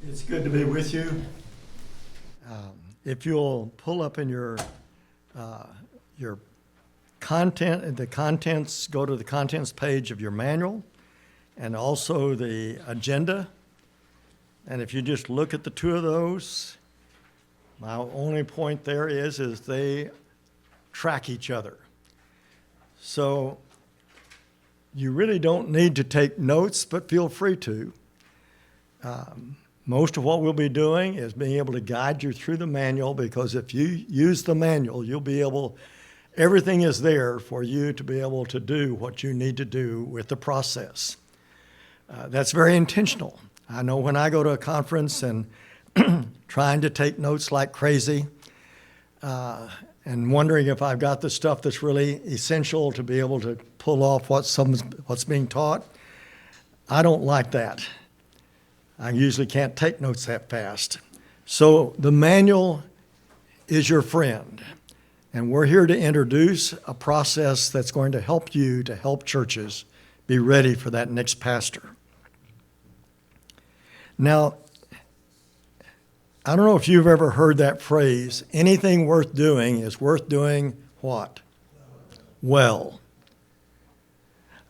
It's good to be with you. If you'll pull up in your content, the contents, go to the contents page of your manual and also the agenda. And if you just look at the two of those, my only point there is they track each other. So you really don't need to take notes, but feel free to. Most of what we'll be doing is being able to guide you through the manual, because if you use the manual, you'll be able, everything is there for you to be able to do what you need to do with the process. That's very intentional. I know when I go to a conference and trying to take notes like crazy and wondering if I've got the stuff that's really essential to be able to pull off what's being taught, I don't like that. I usually can't take notes that fast. So the manual is your friend, and we're here to introduce a process that's going to help you to help churches be ready for that next pastor. Now, I don't know if you've ever heard that phrase, anything worth doing is worth doing what? Well.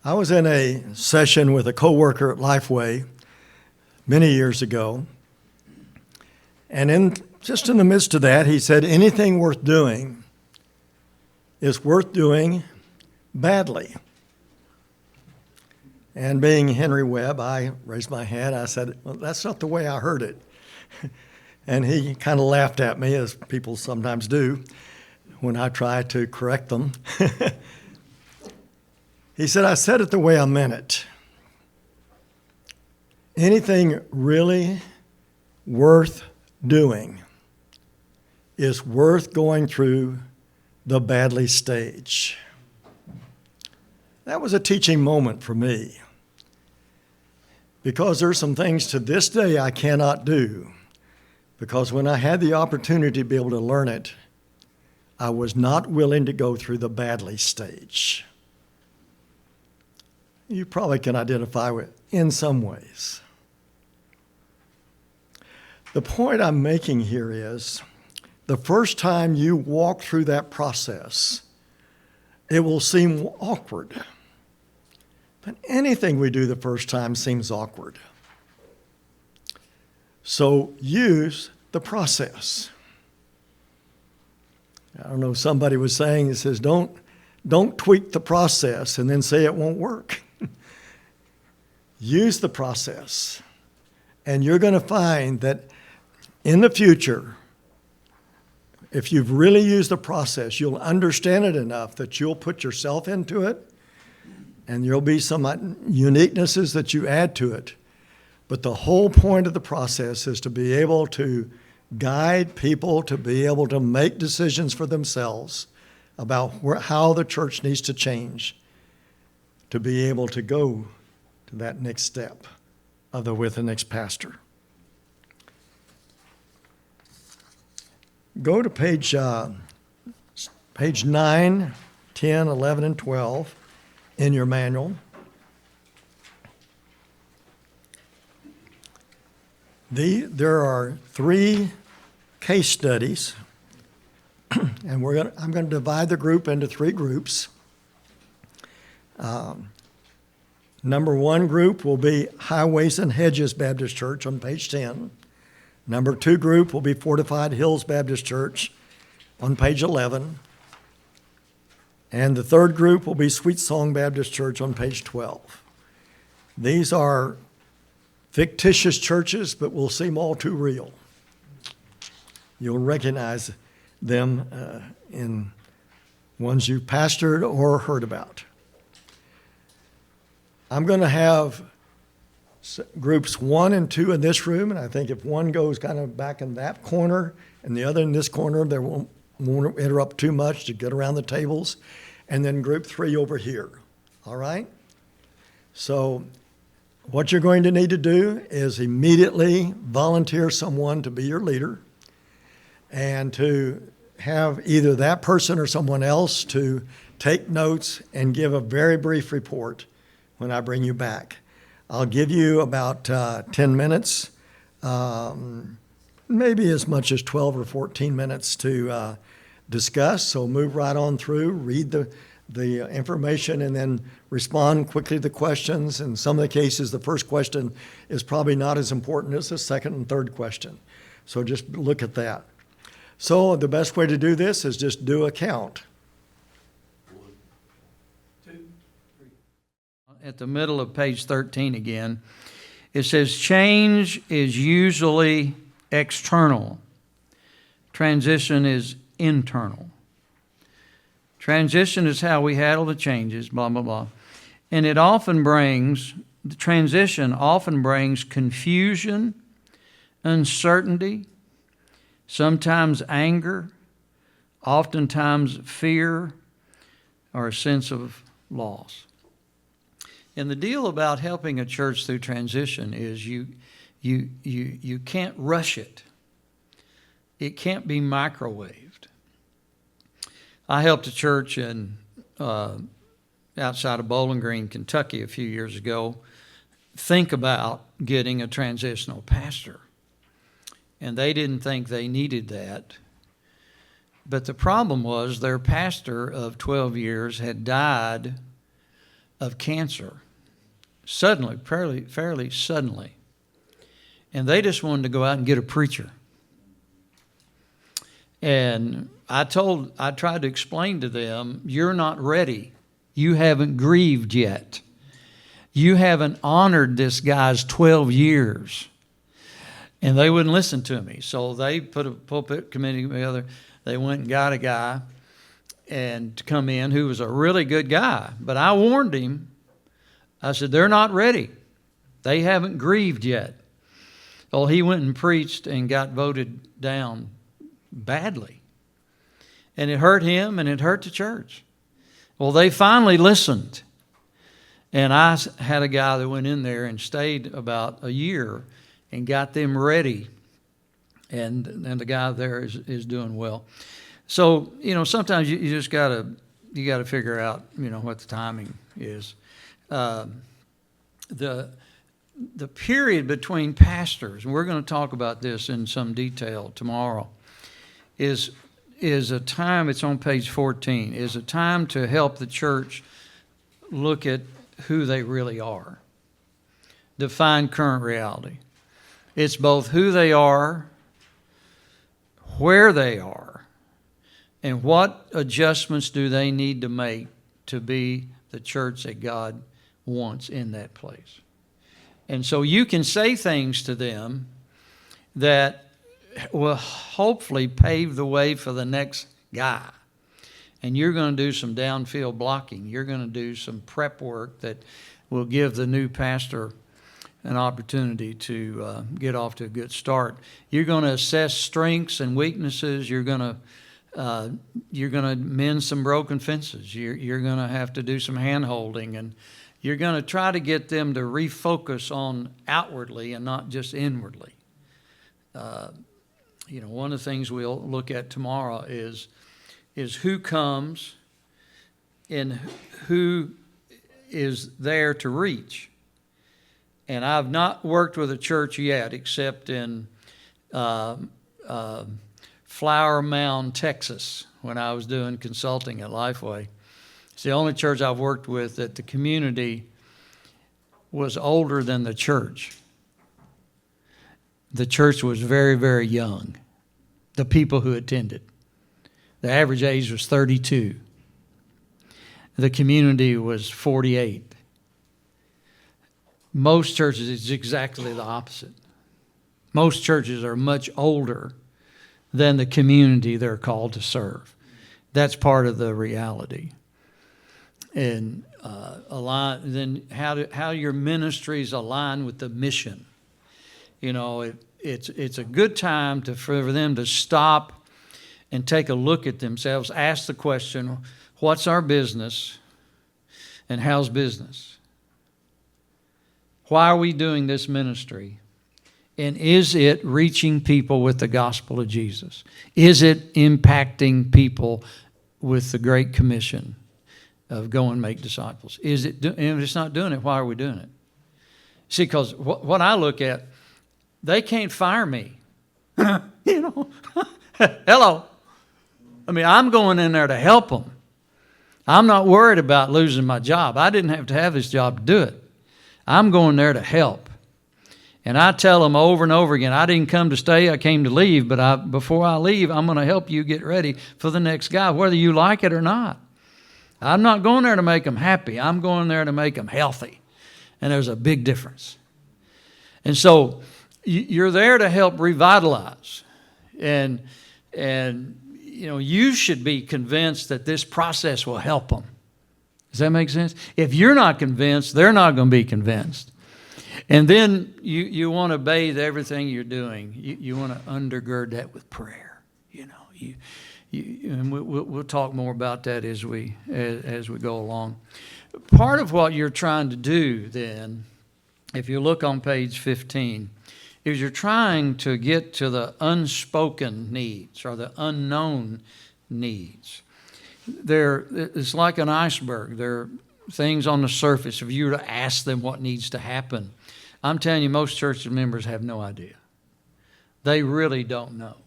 I was in a session with a coworker at Lifeway many years ago, and just in the midst of that, he said, anything worth doing is worth doing badly. And being Henry Webb, I raised my hand. I said, well, that's not the way I heard it. And he kind of laughed at me, as people sometimes do when I try to correct them. He said, I said it the way I meant it. Anything really worth doing is worth going through the badly stage. That was a teaching moment for me, because there's some things to this day I cannot do, because when I had the opportunity to be able to learn it, I was not willing to go through the badly stage. You probably can identify with in some ways. The point I'm making here is, the first time you walk through that process, it will seem awkward. But anything we do the first time seems awkward. So use the process. I don't know, somebody was saying, it says, don't tweak the process and then say it won't work. Use the process. And you're going to find that in the future, if you've really used the process, you'll understand it enough that you'll put yourself into it, and there'll be some uniquenesses that you add to it. But the whole point of the process is to be able to guide people to be able to make decisions for themselves about how the church needs to change to be able to go to that next step with the next pastor. Go to page 9, 10, 11, and 12 in your manual. There are 3 case studies, and I'm going to divide the group into 3 groups. Number 1 group will be Highways and Hedges Baptist Church on page 10. Number 2 group will be Fortified Hills Baptist Church on page 11. And the 3rd group will be Sweet Song Baptist Church on page 12. These are fictitious churches, but will seem all too real. You'll recognize them in ones you've pastored or heard about. I'm going to have groups 1 and 2 in this room, and I think if one goes kind of back in that corner and the other in this corner, they won't interrupt too much to get around the tables. And then group 3 over here. All right? So what you're going to need to do is immediately volunteer someone to be your leader, and to have either that person or someone else to take notes and give a very brief report when I bring you back. I'll give you about 10 minutes maybe as much as 12 or 14 minutes to discuss. So move right on through, read the information, and then respond quickly to the questions. In some of the cases, the first question is probably not as important as the second and third question. So just look at that. So the best way to do this is just do a count. At the middle of page 13 again, it says change is usually external. Transition is internal. Transition is how we handle the changes, blah, blah, blah. And the transition often brings confusion, uncertainty, sometimes anger, oftentimes fear, or a sense of loss. And the deal about helping a church through transition is you can't rush it. It can't be microwaved. I helped a church in outside of Bowling Green, Kentucky, a few years ago think about getting a transitional pastor. And they didn't think they needed that. But the problem was their pastor of 12 years had died of cancer. Suddenly, fairly suddenly. And they just wanted to go out and get a preacher. And I tried to explain to them, you're not ready. You haven't grieved yet. You haven't honored this guy's 12 years. And they wouldn't listen to me. So they put a pulpit committee together. They went and got a guy and to come in who was a really good guy. But I warned him. I said, they're not ready. They haven't grieved yet. Well, he went and preached and got voted down badly. And it hurt him and it hurt the church. Well, they finally listened. And I had a guy that went in there and stayed about a year and got them ready. And the guy there is doing well. So, sometimes you just got to figure out, what the timing is. The period between pastors, and we're going to talk about this in some detail tomorrow, is a time, it's on page 14, is a time to help the church look at who they really are, define current reality. It's both who they are, where they are, and what adjustments do they need to make to be the church that God wants in that place. And so you can say things to them that will hopefully pave the way for the next guy. And you're going to do some downfield blocking. You're going to do some prep work that will give the new pastor an opportunity to get off to a good start. You're going to assess strengths and weaknesses. You're going to mend some broken fences. You're going to have to do some hand-holding, and you're going to try to get them to refocus on outwardly and not just inwardly. One of the things we'll look at tomorrow is who comes and who is there to reach. And I've not worked with a church yet except in Flower Mound, Texas, when I was doing consulting at Lifeway. It's the only church I've worked with that the community was older than the church. The church was very, very young, the people who attended. The average age was 32. The community was 48. Most churches, it's exactly the opposite. Most churches are much older than the community they're called to serve. That's part of the reality. And then how your ministries align with the mission. It's a good time for them to stop and take a look at themselves, ask the question, what's our business and how's business? Why are we doing this ministry? And is it reaching people with the gospel of Jesus? Is it impacting people with the Great Commission of go and make disciples? And if it's not doing it, why are we doing it? See, because what I look at, they can't fire me. You know, hello. I mean, I'm going in there to help them. I'm not worried about losing my job. I didn't have to have this job to do it. I'm going there to help. And I tell them over and over again, I didn't come to stay, I came to leave, but before I leave, I'm going to help you get ready for the next guy, whether you like it or not. I'm not going there to make them happy. I'm going there to make them healthy. And there's a big difference. And so you're there to help revitalize. And you know, you should be convinced that this process will help them. Does that make sense? If you're not convinced, they're not going to be convinced. And then you want to bathe everything you're doing. You want to undergird that with prayer. You know, and we'll talk more about that as we go along. Part of what you're trying to do then, if you look on page 15, is you're trying to get to the unspoken needs or the unknown needs. It's like an iceberg. There are things on the surface. If you were to ask them what needs to happen, I'm telling you, most church members have no idea. They really don't know.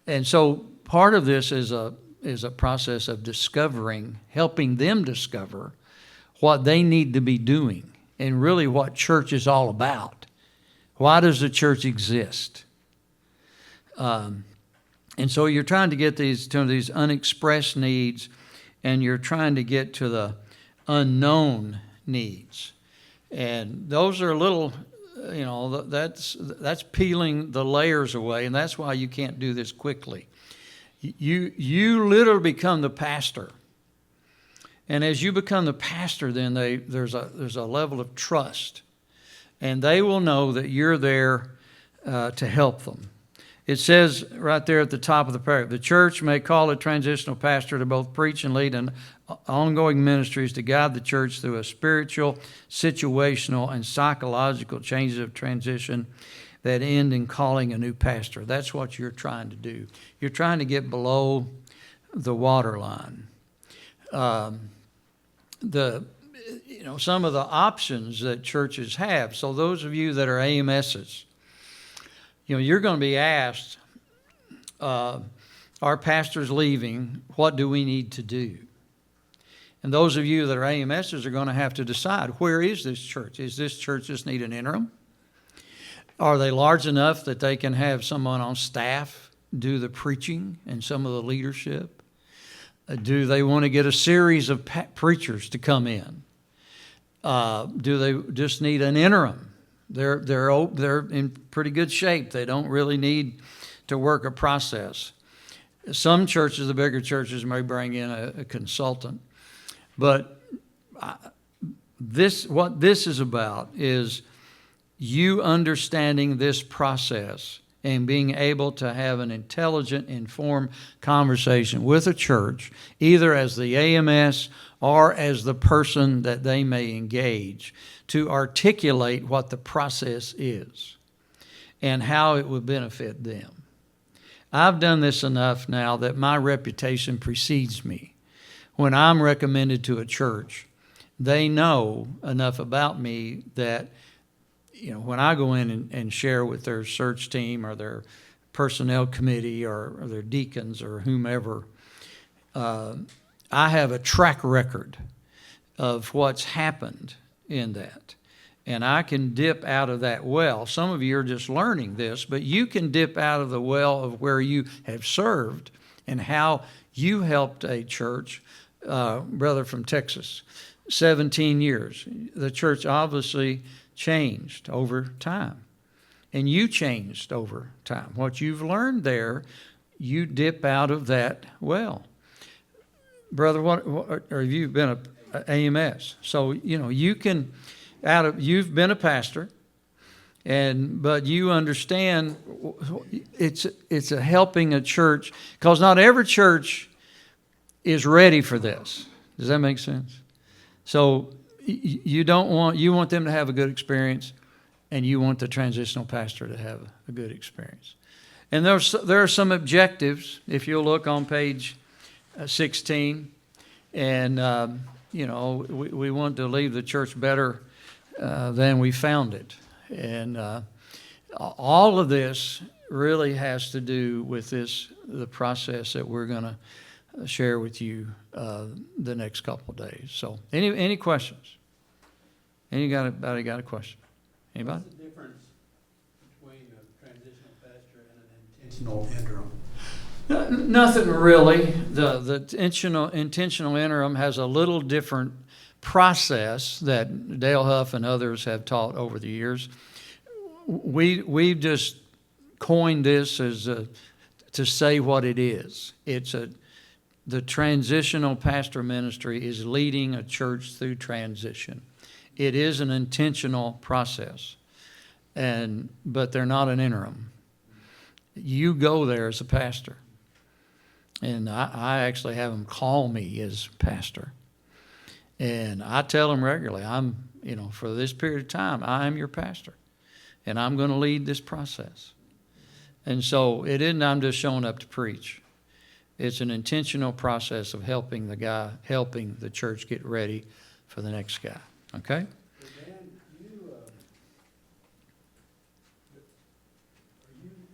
And so part of this is a process of discovering, helping them discover what they need to be doing and really what church is all about. Why does the church exist? And so you're trying to get these unexpressed needs, and you're trying to get to the unknown needs. And those are a little, you know, that's peeling the layers away, and that's why you can't do this quickly. You literally become the pastor. And as you become the pastor, then there's a level of trust. And they will know that you're there to help them. It says right there at the top of the paragraph, the church may call a transitional pastor to both preach and lead an ongoing ministries to guide the church through a spiritual, situational, and psychological changes of transition that end in calling a new pastor. That's what you're trying to do. You're trying to get below the waterline. Some of the options that churches have. So those of you that are AMSs, you're going to be asked, our pastor's leaving, what do we need to do? And those of you that are AMSs are going to have to decide, where is this church? Is this church just need an interim? Are they large enough that they can have someone on staff do the preaching and some of the leadership? Do they want to get a series of preachers to come in? Do they just need an interim? They're in pretty good shape. They don't really need to work a process. Some churches, the bigger churches, may bring in a consultant. But what this is about is you understanding this process and being able to have an intelligent, informed conversation with a church, either as the AMS or as the person that they may engage, to articulate what the process is and how it would benefit them. I've done this enough now that my reputation precedes me. When I'm recommended to a church, they know enough about me that when I go in and share with their search team or their personnel committee or their deacons or whomever, I have a track record of what's happened in that. And I can dip out of that well. Some of you are just learning this, but you can dip out of the well of where you have served and how you helped a church, brother from Texas, 17 years. The church obviously changed over time. And you changed over time. What you've learned there, you dip out of that well. Brother, or have you been a AMS? So, you can, you've been a pastor, but you understand it's a helping a church, because not every church is ready for this. Does that make sense? So you want them to have a good experience, and you want the transitional pastor to have a good experience. And there are some objectives, if you'll look on page 16, and we want to leave the church better then we found it. And all of this really has to do with the process that we're going to share with you the next couple of days. So, any questions? Anybody got a question? Anybody? What's the difference between a transitional pastor and an intentional interim? Nothing really. The intentional interim has a little different process that Dale Huff and others have taught over the years. We've just coined this as to say what it is. The transitional pastor ministry is leading a church through transition. It is an intentional process, but they're not an interim. You go there as a pastor. And I actually have them call me as pastor. And I tell them regularly, for this period of time, I am your pastor. And I'm going to lead this process. And so it isn't I'm just showing up to preach. It's an intentional process of helping the church get ready for the next guy. Okay? So Dan,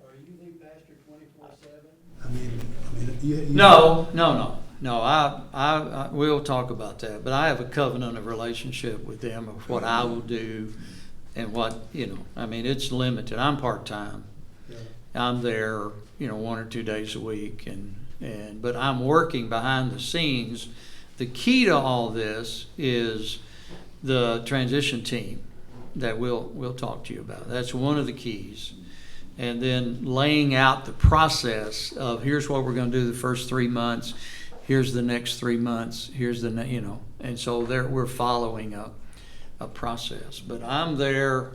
are you the pastor 24/7? No. I we'll talk about that. But I have a covenant of relationship with them of what I will do and what, it's limited. I'm part-time. Yeah. I'm there, 1 or 2 days a week, but I'm working behind the scenes. The key to all this is the transition team that we'll talk to you about. That's one of the keys. And then laying out the process of here's what we're going to do the first 3 months, here's the next 3 months, here's and so we're following a process. But I'm there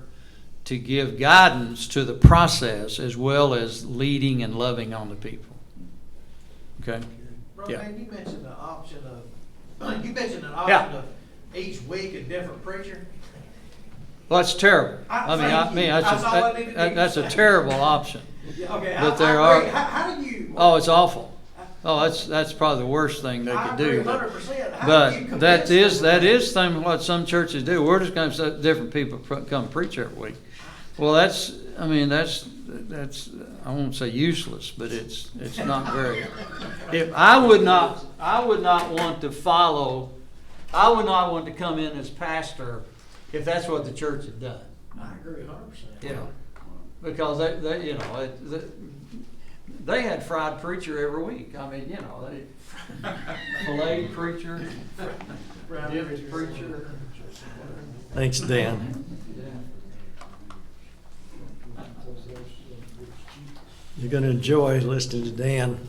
to give guidance to the process as well as leading and loving on the people. Okay? Brother, Yeah. man, you mentioned the option of Yeah. of each week a different preacher. Well, that's terrible. Thank you. That's all I needed to hear That's you a say. terrible option. Okay, But I there agree. are- How do you? Oh, it's awful. Oh, that's probably the worst thing they could do. 100%. But that is what some churches do. We're just going to have different people come preach every week. Well, that's I won't say useless, but it's not very. If I would not want to follow. I would not want to come in as pastor if that's what the church had done. I agree 100%. Yeah, because they had fried preacher every week. Filleted preacher, dipped preacher. Thanks, Dan. You're going to enjoy listening to Dan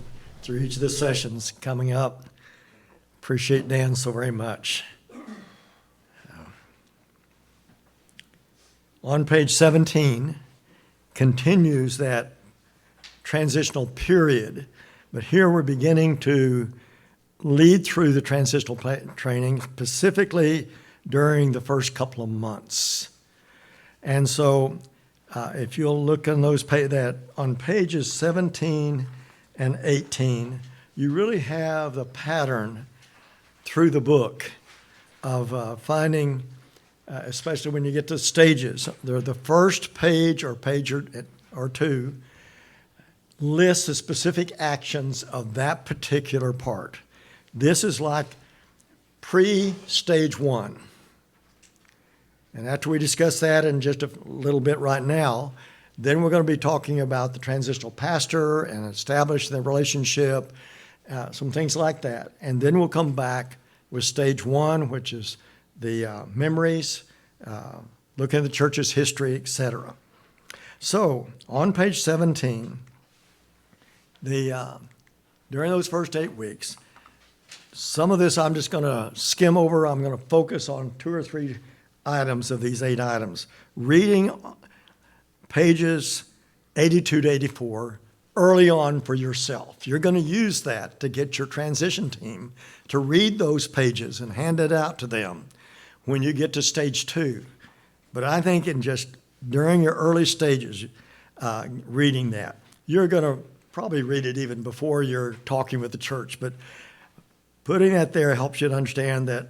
through each of the sessions coming up. Appreciate Dan so very much. On page 17 continues that transitional period, but here we're beginning to lead through the transitional training, specifically during the first couple of months. And so if you'll look on on pages 17 and 18, you really have the pattern through the book of finding, especially when you get to stages, the first page or page or two lists the specific actions of that particular part. This is like pre-stage 1. And after we discuss that in just a little bit right now, then we're going to be talking about the transitional pastor and establishing the relationship, some things like that. And then we'll come back with stage 1, which is the memories, looking at the church's history, etc. So on page 17, during those first 8 weeks, some of this I'm just going to skim over. I'm going to focus on 2 or 3 items of these 8 items. Reading pages 82 to 84 early on for yourself. You're going to use that to get your transition team to read those pages and hand it out to them when you get to stage 2. But I think during your early stages, reading that, you're going to probably read it even before you're talking with the church. But putting that there helps you to understand that